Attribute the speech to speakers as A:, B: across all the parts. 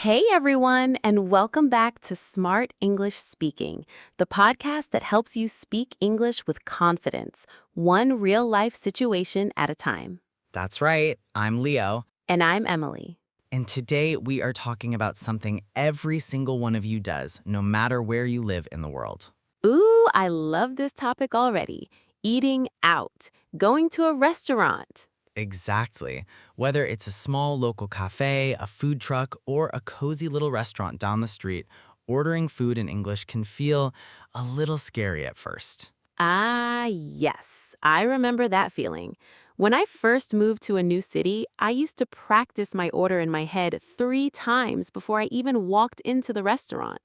A: Hey everyone, and welcome back to Smart English Speaking, the podcast that helps you speak English with confidence, one real life situation at a time.
B: That's right. I'm Leo.
A: And I'm Emily.
B: And today we are talking about something every single one of you does, no matter where you live in the world.
A: Ooh, I love this topic already. Eating out, going to a restaurant.
B: Exactly. Whether it's a small local cafe, a food truck, or a cozy little restaurant down the street, ordering food in English can feel a little scary at first.
A: Ah, yes, I remember that feeling. When I first moved to a new city, I used to practice my order in my head 3 times before I even walked into the restaurant.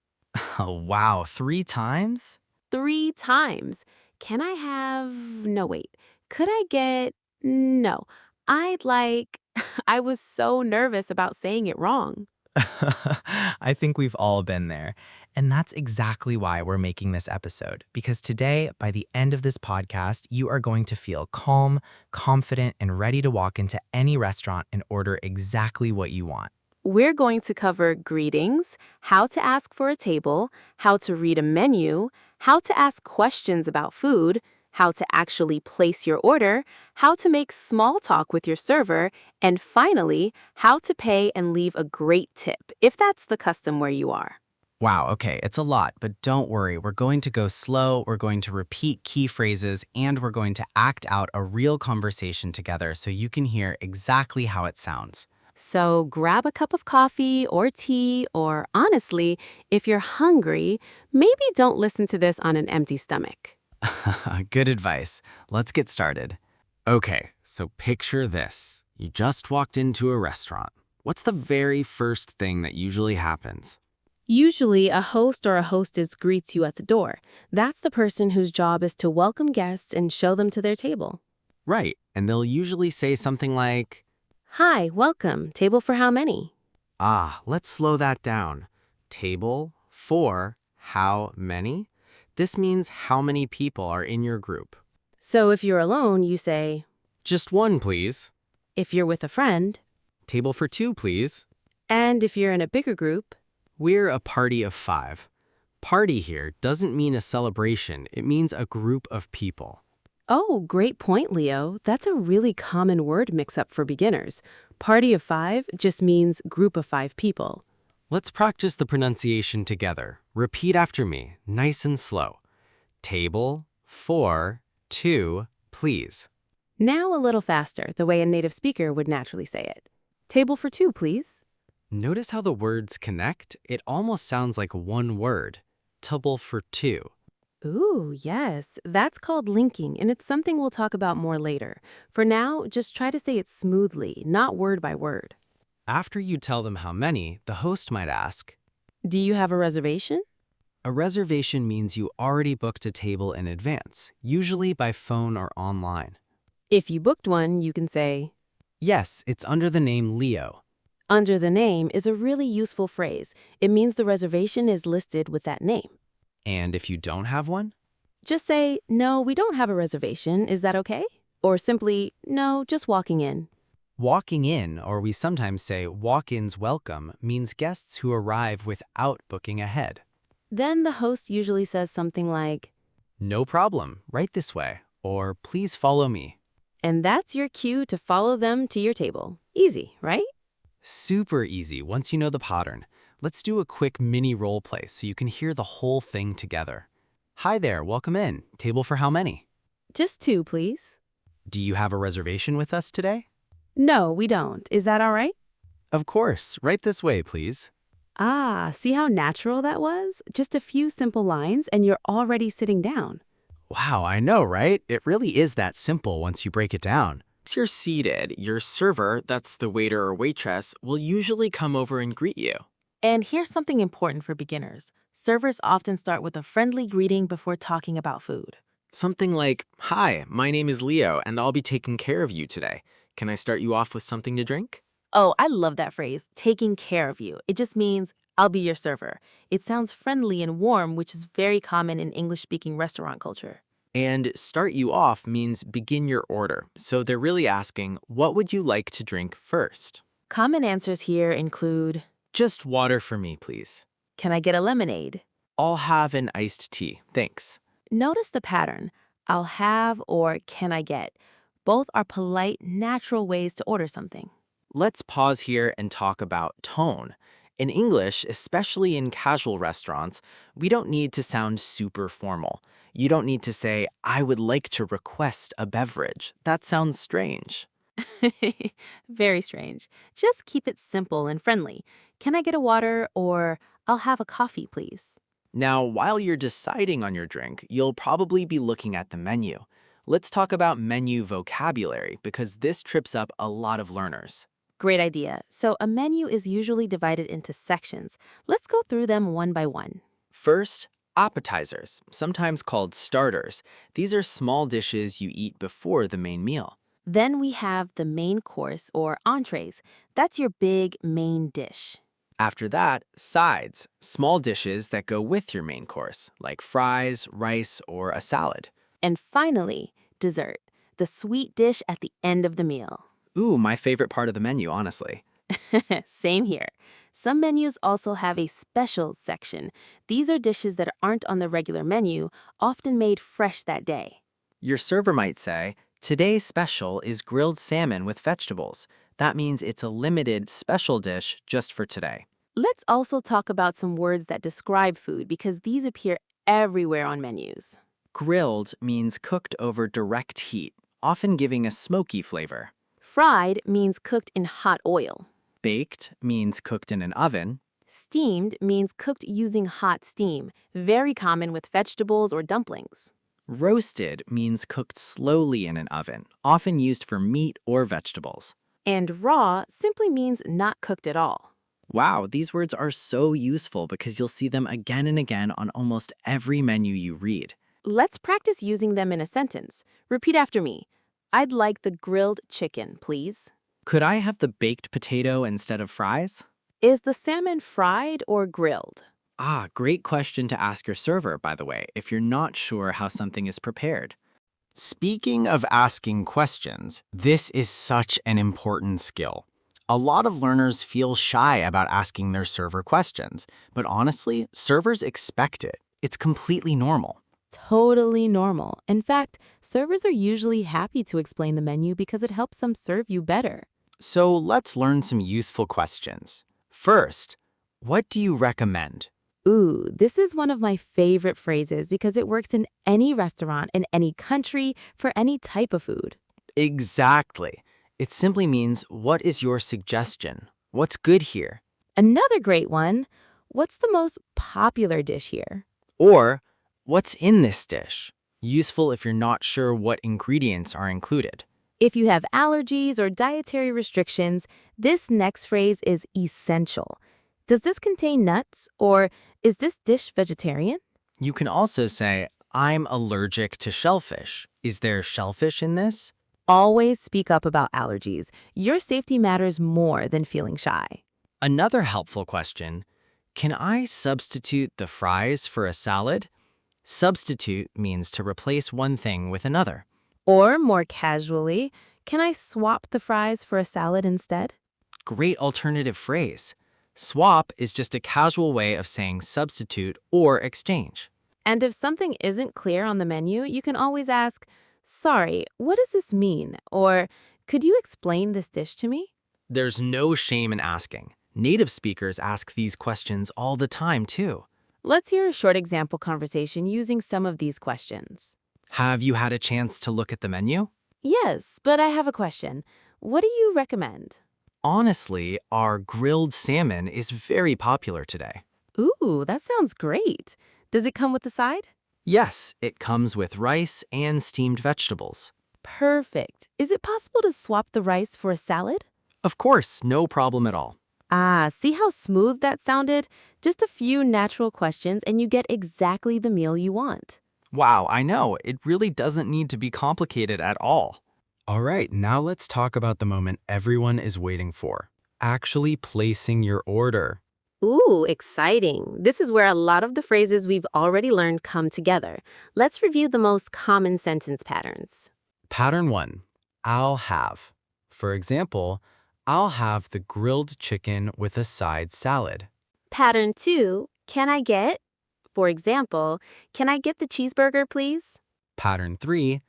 B: Oh, wow, 3 times?
A: 3 times. Can I have... No, wait. Could I get... No. I'd like... I was so nervous about saying it wrong.
B: I think we've all been there. And that's exactly why we're making this episode. Because today, by the end of this podcast, you are going to feel calm, confident, and ready to walk into any restaurant and order exactly what you want.
A: We're going to cover greetings, how to ask for a table, how to read a menu, how to ask questions about food, how to actually place your order, how to make small talk with your server, and finally, how to pay and leave a great tip, if that's the custom where you are.
B: Wow, okay, it's a lot, but don't worry. We're going to go slow, we're going to repeat key phrases, and we're going to act out a real conversation together so you can hear exactly how it sounds.
A: So grab a cup of coffee or tea, or honestly, if you're hungry, maybe don't listen to this on an empty stomach.
B: Good advice. Let's get started. Okay, so picture this. You just walked into a restaurant. What's the very first thing that usually happens?
A: Usually, a host or a hostess greets you at the door. That's the person whose job is to welcome guests and show them to their table.
B: Right, and they'll usually say something like,
A: Hi, welcome. Table for how many?
B: let's slow that down. Table for how many? This means how many people are in your group.
A: So if you're alone, you say,
B: Just one, please.
A: if you're with a friend,
B: Table for two, please.
A: and if you're in a bigger group.
B: We're a party of 5. Party here doesn't mean a celebration, it means a group of people.
A: Oh, great point, Leo. That's a really common word mix-up for beginners. Party of 5 just means group of 5 people.
B: Let's practice the pronunciation together. Repeat after me, nice and slow. Table for 2, please.
A: Now a little faster, the way a native speaker would naturally say it. Table for 2, please.
B: Notice how the words connect? It almost sounds like one word. Table for 2.
A: Ooh, yes. That's called linking, and it's something we'll talk about more later. For now, just try to say it smoothly, not word by word.
B: After you tell them how many, the host might ask,
A: Do you have a reservation?
B: a reservation means you already booked a table in advance, usually by phone or online.
A: If you booked one, you can say,
B: Yes, it's under the name Leo.
A: under the name is a really useful phrase. It means the reservation is listed with that name.
B: And if you don't have one?
A: Just say, no, we don't have a reservation. Is that okay? Or simply, no, just walking in.
B: Walking in, or we sometimes say walk-ins welcome, means guests who arrive without booking ahead.
A: Then the host usually says something like,
B: No problem, right this way, or please follow me.
A: and that's your cue to follow them to your table. Easy, right?
B: Super easy once you know the pattern. Let's do a quick mini role play so you can hear the whole thing together. Hi there, welcome in. Table for how many?
A: Just 2, please.
B: Do you have a reservation with us today?
A: No, we don't. Is that all right?
B: Of course, right this way, please.
A: Ah, see how natural that was? Just a few simple lines and you're already sitting down.
B: Wow, I know, right? It really is that simple once you break it down. Once you're seated, your server, that's the waiter or waitress, will usually come over and greet you.
A: And here's something important for beginners. Servers often start with a friendly greeting before talking about food.
B: Something like, Hi, my name is Leo, and I'll be taking care of you today. Can I start you off with something to drink?
A: Oh, I love that phrase, taking care of you. It just means, I'll be your server. It sounds friendly and warm, which is very common in English-speaking restaurant culture.
B: And start you off means begin your order. So they're really asking, what would you like to drink first?
A: Common answers here include
B: Just water for me, please.
A: Can I get a lemonade?
B: I'll have an iced tea, thanks.
A: Notice the pattern. I'll have or can I get. Both are polite, natural ways to order something.
B: Let's pause here and talk about tone. In English, especially in casual restaurants, we don't need to sound super formal. You don't need to say, I would like to request a beverage. That sounds strange.
A: Very strange. Just keep it simple and friendly. Can I get a water or I'll have a coffee, please?
B: Now, while you're deciding on your drink, you'll probably be looking at the menu. Let's talk about menu vocabulary because this trips up a lot of learners.
A: Great idea. So a menu is usually divided into sections. Let's go through them one by one.
B: First, appetizers, sometimes called starters. These are small dishes you eat before the main meal.
A: Then we have the main course or entrees. That's your big main dish.
B: After that, sides, small dishes that go with your main course, like fries, rice, or a salad.
A: And finally, dessert, the sweet dish at the end of the meal.
B: Ooh, my favorite part of the menu, honestly.
A: Same here. Some menus also have a special section. These are dishes that aren't on the regular menu, often made fresh that day.
B: Your server might say, today's special is grilled salmon with vegetables. That means it's a limited special dish just for today.
A: Let's also talk about some words that describe food because these appear everywhere on menus.
B: Grilled means cooked over direct heat, often giving a smoky flavor.
A: Fried means cooked in hot oil.
B: Baked means cooked in an oven.
A: Steamed means cooked using hot steam, very common with vegetables or dumplings.
B: Roasted means cooked slowly in an oven, often used for meat or vegetables.
A: And raw simply means not cooked at all.
B: Wow, these words are so useful because you'll see them again and again on almost every menu you read.
A: Let's practice using them in a sentence. Repeat after me. I'd like the grilled chicken, please.
B: Could I have the baked potato instead of fries?
A: Is the salmon fried or grilled?
B: Ah, great question to ask your server, by the way, if you're not sure how something is prepared. Speaking of asking questions, this is such an important skill. A lot of learners feel shy about asking their server questions, but honestly, servers expect it. It's completely normal.
A: Totally normal. In fact, servers are usually happy to explain the menu because it helps them serve you better.
B: So let's learn some useful questions. First, what do you recommend?
A: Ooh, this is one of my favorite phrases because it works in any restaurant, in any country, for any type of food.
B: Exactly. It simply means, what is your suggestion? What's good here?
A: Another great one, what's the most popular dish here?
B: Or, what's in this dish? Useful if you're not sure what ingredients are included.
A: If you have allergies or dietary restrictions, this next phrase is essential. Does this contain nuts? Or is this dish vegetarian?
B: You can also say, I'm allergic to shellfish. Is there shellfish in this?
A: Always speak up about allergies. Your safety matters more than feeling shy.
B: Another helpful question, can I substitute the fries for a salad? Substitute means to replace one thing with another.
A: Or more casually, can I swap the fries for a salad instead?
B: Great alternative phrase. Swap is just a casual way of saying substitute or exchange.
A: And if something isn't clear on the menu, you can always ask, sorry, what does this mean? Or could you explain this dish to me?
B: There's no shame in asking. Native speakers ask these questions all the time, too.
A: Let's hear a short example conversation using some of these questions.
B: Have you had a chance to look at the menu?
A: Yes, but I have a question. What do you recommend?
B: Honestly, our grilled salmon is very popular today.
A: Ooh, that sounds great. Does it come with the side?
B: Yes, it comes with rice and steamed vegetables.
A: Perfect. Is it possible to swap the rice for a salad?
B: Of course, no problem at all.
A: Ah, see how smooth that sounded? Just a few natural questions and you get exactly the meal you want.
B: Wow, I know. It really doesn't need to be complicated at all. All right, now let's talk about the moment everyone is waiting for. Actually placing your order.
A: Ooh, exciting. This is where a lot of the phrases we've already learned come together. Let's review the most common sentence patterns.
B: Pattern 1. I'll have. For example, I'll have the grilled chicken with a side salad.
A: Pattern 2, can I get? For example, can I get the cheeseburger, please?
B: Pattern 3,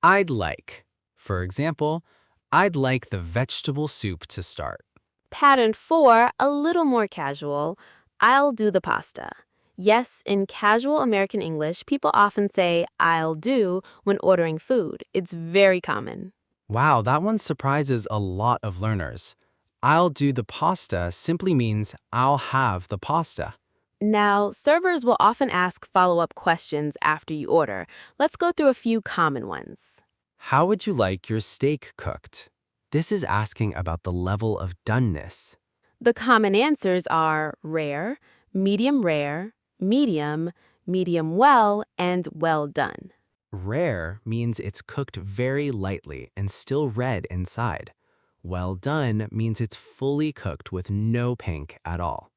B: I'd like. For example, I'd like the vegetable soup to start.
A: Pattern 4, a little more casual. I'll do the pasta. Yes, in casual American English, people often say I'll do when ordering food. It's very common.
B: Wow, that one surprises a lot of learners. I'll do the pasta simply means I'll have the pasta.
A: Now, servers will often ask follow-up questions after you order. Let's go through a few common ones.
B: How would you like your steak cooked? This is asking about the level of doneness.
A: The common answers are rare, medium, medium well, and well done.
B: Rare means it's cooked very lightly and still red inside. Well done means it's fully cooked with no pink at all.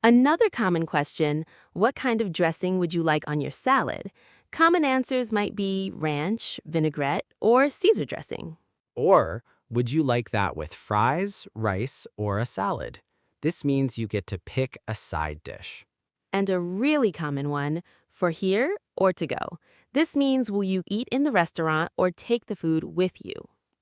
A: Another common question, what kind of dressing would you like on your salad? Common answers might be ranch, vinaigrette, or Caesar dressing.
B: Or, would you like that with fries, rice, or a salad? This means you get to pick a side dish.
A: And a really common one, for here or to go. This means will you eat in the restaurant or take the food with you?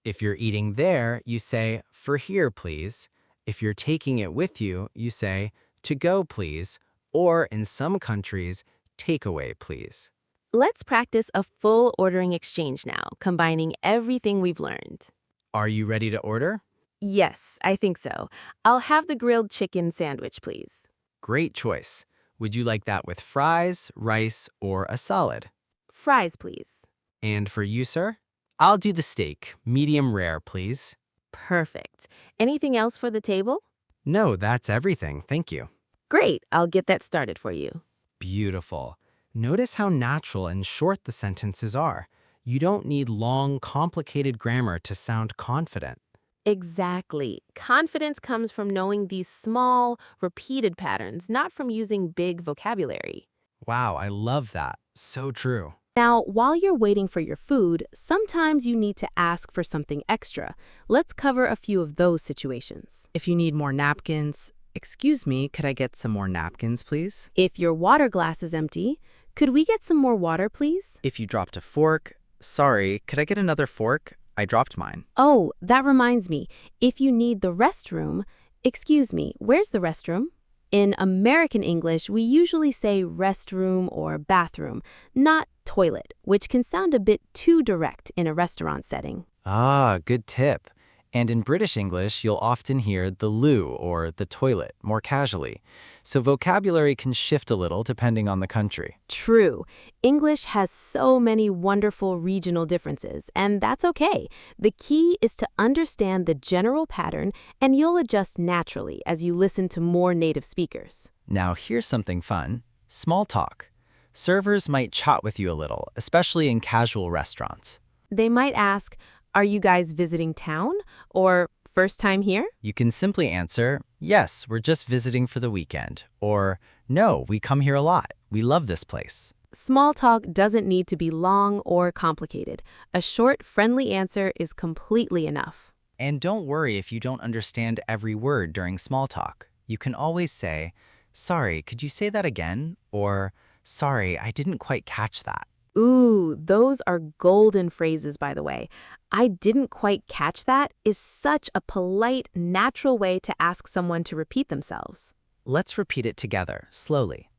B: If you're eating there, you say, for here, please. If you're taking it with you, you say, to go, please. Or in some countries, takeaway, please.
A: Let's practice a full ordering exchange now, combining everything we've learned.
B: Are you ready to order?
A: Yes, I think so. I'll have the grilled chicken sandwich, please.
B: Great choice. Would you like that with fries, rice, or a salad?
A: Fries, please.
B: And for you, sir? I'll do the steak, medium rare, please.
A: Perfect. Anything else for the table?
B: No, that's everything. Thank you.
A: Great, I'll get that started for you.
B: Beautiful. Notice how natural and short the sentences are. You don't need long, complicated grammar to sound confident.
A: Exactly. Confidence comes from knowing these small, repeated patterns, not from using big vocabulary.
B: Wow, I love that. So true.
A: Now, while you're waiting for your food, sometimes you need to ask for something extra. Let's cover a few of those situations.
C: If you need more napkins, excuse me, could I get some more napkins, please?
A: If your water glass is empty, could we get some more water, please?
C: If you dropped a fork, sorry, could I get another fork? I dropped mine.
A: Oh, that reminds me. If you need the restroom, excuse me, where's the restroom? In American English, we usually say restroom or bathroom, not toilet, which can sound a bit too direct in a restaurant setting.
B: Ah, good tip. And in British English, you'll often hear the loo or the toilet more casually. So vocabulary can shift a little depending on the country.
A: True. English has so many wonderful regional differences, and that's okay. The key is to understand the general pattern, and you'll adjust naturally as you listen to more native speakers.
B: Now, here's something fun. Small talk. Servers might chat with you a little, especially in casual restaurants.
A: They might ask, are you guys visiting town? Or first time here?
B: You can simply answer, yes, we're just visiting for the weekend. Or, no, we come here a lot. We love this place.
A: Small talk doesn't need to be long or complicated. A short, friendly answer is completely enough.
B: And don't worry if you don't understand every word during small talk. You can always say, sorry, could you say that again? Or, sorry, I didn't quite catch that.
A: Ooh, those are golden phrases, by the way. I didn't quite catch that is such a polite, natural way to ask someone to repeat themselves.
B: Let's repeat it together, slowly.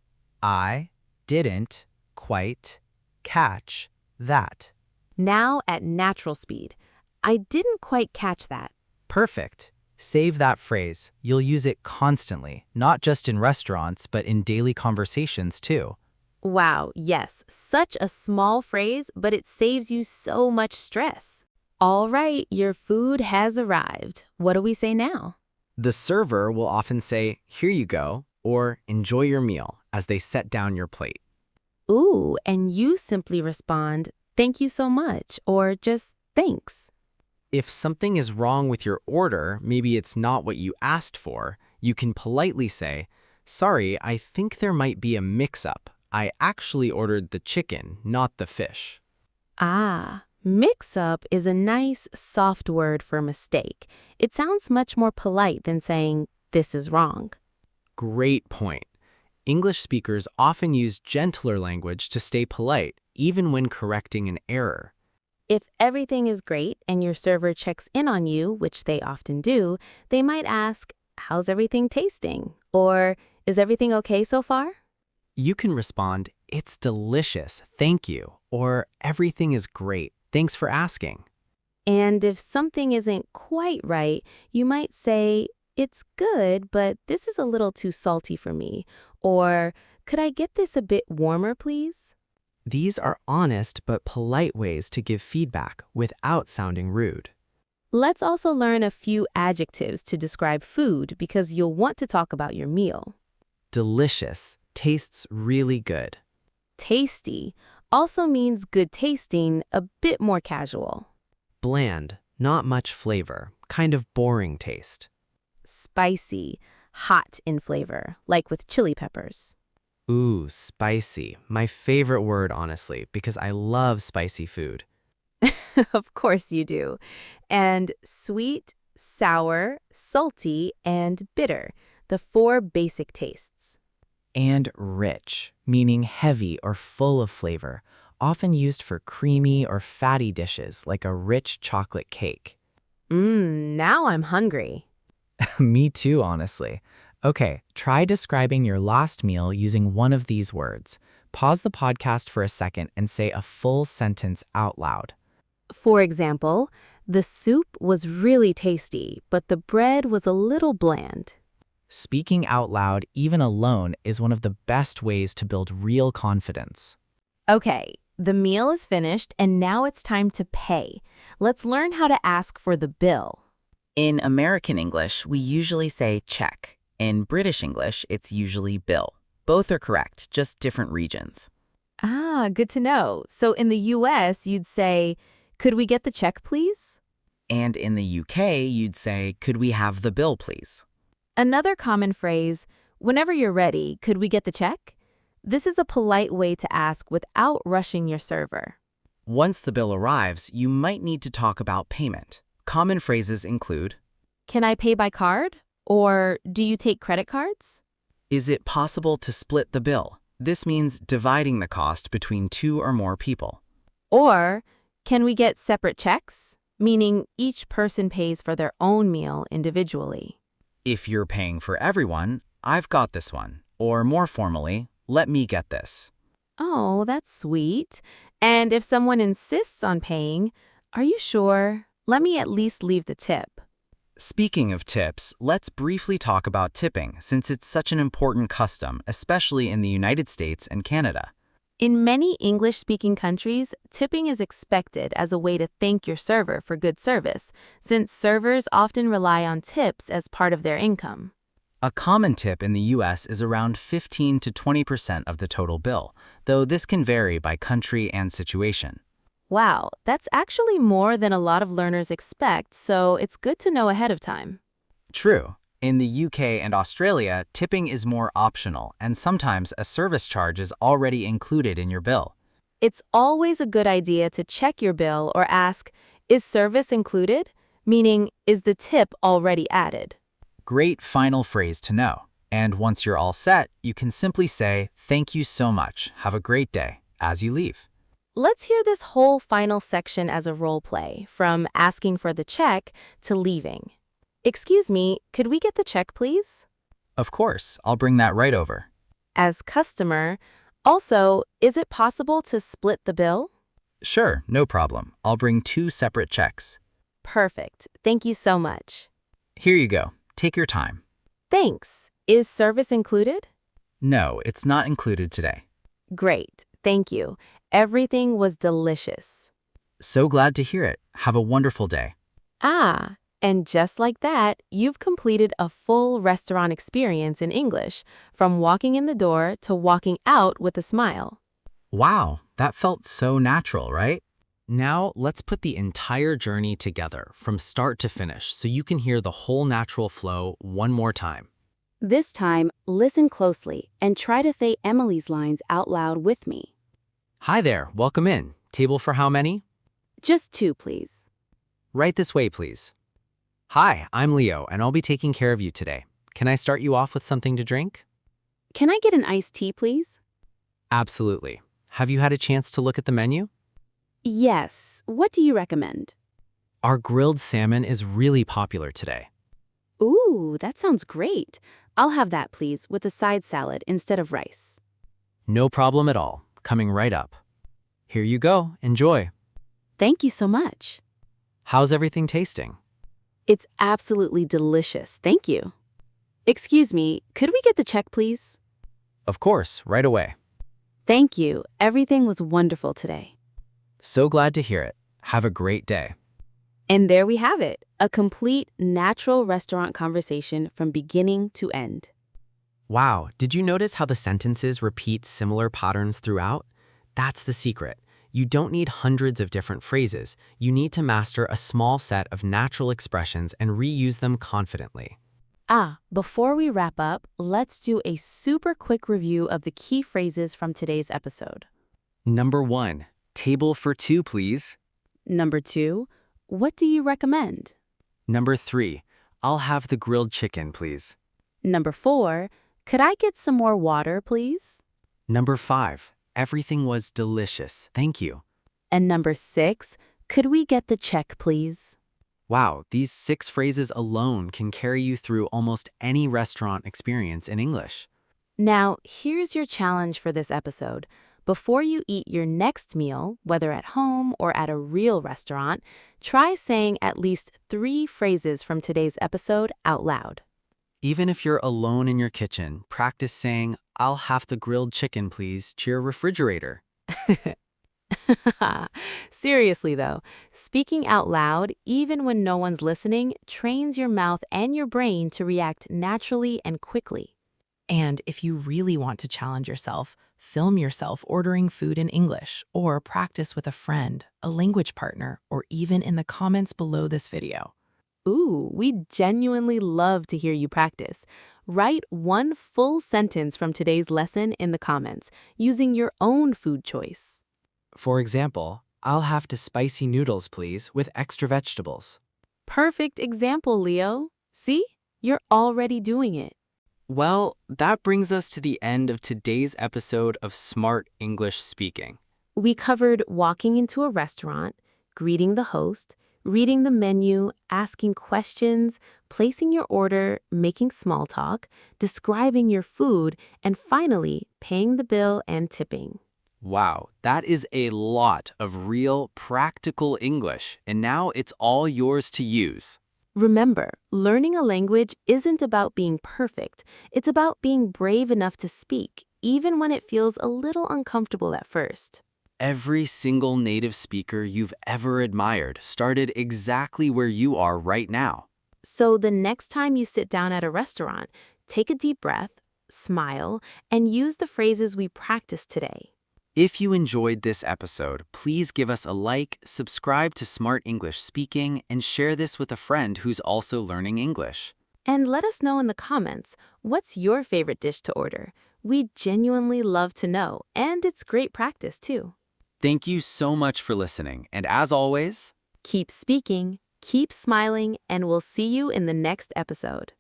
B: I didn't quite catch that.
A: Now at natural speed. I didn't quite catch that.
B: Perfect. Save that phrase. You'll use it constantly, not just in restaurants, but in daily conversations too.
A: Wow, yes, such a small phrase, but it saves you so much stress. All right, your food has arrived. What do we say now?
B: The server will often say, here you go, or enjoy your meal as they set down your plate.
A: Ooh, and you simply respond, thank you so much, or just thanks.
B: If something is wrong with your order, maybe it's not what you asked for, you can politely say, sorry, I think there might be a mix-up. I actually ordered the chicken, not the fish.
A: Ah, Mix-up is a nice, soft word for mistake. It sounds much more polite than saying, this is wrong.
B: Great point. English speakers often use gentler language to stay polite, even when correcting an error.
A: If everything is great and your server checks in on you, which they often do, they might ask, how's everything tasting? Or, is everything okay so far?
B: You can respond, it's delicious, thank you, or everything is great, thanks for asking.
A: And if something isn't quite right, you might say, it's good, but this is a little too salty for me. Or, could I get this a bit warmer, please?
B: These are honest but polite ways to give feedback without sounding rude.
A: Let's also learn a few adjectives to describe food because you'll want to talk about your meal.
B: Delicious, tastes really good.
A: Tasty also means good tasting, a bit more casual.
B: Bland, not much flavor, kind of boring taste.
A: Spicy, hot in flavor, like with chili peppers.
B: Ooh, spicy. My favorite word, honestly, because I love spicy food.
A: Of course you do. And sweet, sour, salty, and bitter, the four basic tastes.
B: And rich, meaning heavy or full of flavor, often used for creamy or fatty dishes like a rich chocolate cake.
A: Now I'm hungry.
B: Me too, honestly. Okay, try describing your last meal using one of these words. Pause the podcast for a second and say a full sentence out loud.
A: For example, the soup was really tasty, but the bread was a little bland.
B: Speaking out loud, even alone, is one of the best ways to build real confidence.
A: Okay, the meal is finished and now it's time to pay. Let's learn how to ask for the bill.
D: In American English, we usually say check. In British English, it's usually bill. Both are correct, just different regions.
A: Ah, good to know. So in the US, you'd say, could we get the check, please?
D: And in the UK, you'd say, could we have the bill, please?
A: Another common phrase, whenever you're ready, could we get the check? This is a polite way to ask without rushing your server.
D: Once the bill arrives, you might need to talk about payment. Common phrases include,
A: Can I pay by card? Or do you take credit cards?
D: is it possible to split the bill? This means dividing the cost between two or more people.
A: Or can we get separate checks? Meaning each person pays for their own meal individually.
D: If you're paying for everyone, I've got this one. Or more formally, let me get this.
A: Oh, that's sweet. And if someone insists on paying, are you sure? Let me at least leave the tip.
D: Speaking of tips, let's briefly talk about tipping since it's such an important custom, especially in the United States and Canada.
A: In many English-speaking countries, tipping is expected as a way to thank your server for good service, since servers often rely on tips as part of their income.
D: A common tip in the US is around 15 to 20% of the total bill, though this can vary by country and situation.
A: Wow, that's actually more than a lot of learners expect, so it's good to know ahead of time.
D: True. In the UK and Australia, tipping is more optional, and sometimes a service charge is already included in your bill.
A: It's always a good idea to check your bill or ask, is service included? Meaning, is the tip already added?
D: Great final phrase to know. And once you're all set, you can simply say, thank you so much, have a great day, as you leave.
A: Let's hear this whole final section as a role play, from asking for the check to leaving. Excuse me, could we get the check, please?
D: Of course, I'll bring that right over.
A: As customer, also, is it possible to split the bill?
D: Sure, no problem. I'll bring 2 separate checks.
A: Perfect. Thank you so much.
D: Here you go. Take your time.
A: Thanks. Is service included?
D: No, it's not included today.
A: Great. Thank you. Everything was delicious.
D: So glad to hear it. Have a wonderful day.
A: Ah, and just like that, you've completed a full restaurant experience in English, from walking in the door to walking out with a smile.
D: Wow, that felt so natural, right?
B: Now, let's put the entire journey together from start to finish so you can hear the whole natural flow one more time.
E: This time, listen closely and try to say Emily's lines out loud with me.
B: Hi there, welcome in. Table for how many?
E: Just 2, please.
B: Right this way, please. Hi, I'm Leo, and I'll be taking care of you today. Can I start you off with something to drink?
E: Can I get an iced tea, please?
B: Absolutely. Have you had a chance to look at the menu?
E: Yes. What do you recommend?
B: Our grilled salmon is really popular today.
E: Ooh, that sounds great. I'll have that, please, with a side salad instead of rice.
B: No problem at all. Coming right up. Here you go. Enjoy.
E: Thank you so much.
B: How's everything tasting?
E: It's absolutely delicious. Thank you. Excuse me, could we get the check, please?
B: Of course, right away.
E: Thank you. Everything was wonderful today.
B: So glad to hear it. Have a great day.
E: And there we have it, a complete natural restaurant conversation from beginning to end.
B: Wow, did you notice how the sentences repeat similar patterns throughout? That's the secret. You don't need hundreds of different phrases. You need to master a small set of natural expressions and reuse them confidently.
A: Before we wrap up, let's do a super quick review of the key phrases from today's episode.
B: Number 1, table for 2, please.
A: Number 2, what do you recommend?
B: Number 3, I'll have the grilled chicken, please.
A: Number 4, could I get some more water, please?
B: Number 5, everything was delicious, thank you.
A: And number 6, could we get the check, please?
B: Wow, these 6 phrases alone can carry you through almost any restaurant experience in English.
A: Now, here's your challenge for this episode. Before you eat your next meal, whether at home or at a real restaurant, try saying at least 3 phrases from today's episode out loud.
B: Even if you're alone in your kitchen, practice saying, "I'll have the grilled chicken, please," to your refrigerator.
A: Seriously though, speaking out loud, even when no one's listening, trains your mouth and your brain to react naturally and quickly. And if you really want to challenge yourself, film yourself ordering food in English or practice with a friend, a language partner, or even in the comments below this video. Ooh, we genuinely love to hear you practice. Write one full sentence from today's lesson in the comments using your own food choice.
B: For example, "I'll have the spicy noodles, please, with extra vegetables."
A: Perfect example, Leo. See? You're already doing it.
B: Well, that brings us to the end of today's episode of Smart English Speaking.
A: We covered walking into a restaurant, greeting the host, reading the menu, asking questions, placing your order, making small talk, describing your food, and finally, paying the bill and tipping.
B: Wow, that is a lot of real, practical English, and now it's all yours to use.
A: Remember, learning a language isn't about being perfect. It's about being brave enough to speak, even when it feels a little uncomfortable at first.
B: Every single native speaker you've ever admired started exactly where you are right now.
A: So the next time you sit down at a restaurant, take a deep breath, smile, and use the phrases we practiced today.
B: If you enjoyed this episode, please give us a like, subscribe to Smart English Speaking, and share this with a friend who's also learning English.
A: And let us know in the comments, what's your favorite dish to order? We genuinely love to know, and it's great practice too.
B: Thank you so much for listening, and as always,
A: Keep speaking, keep smiling, and we'll see you in the next episode.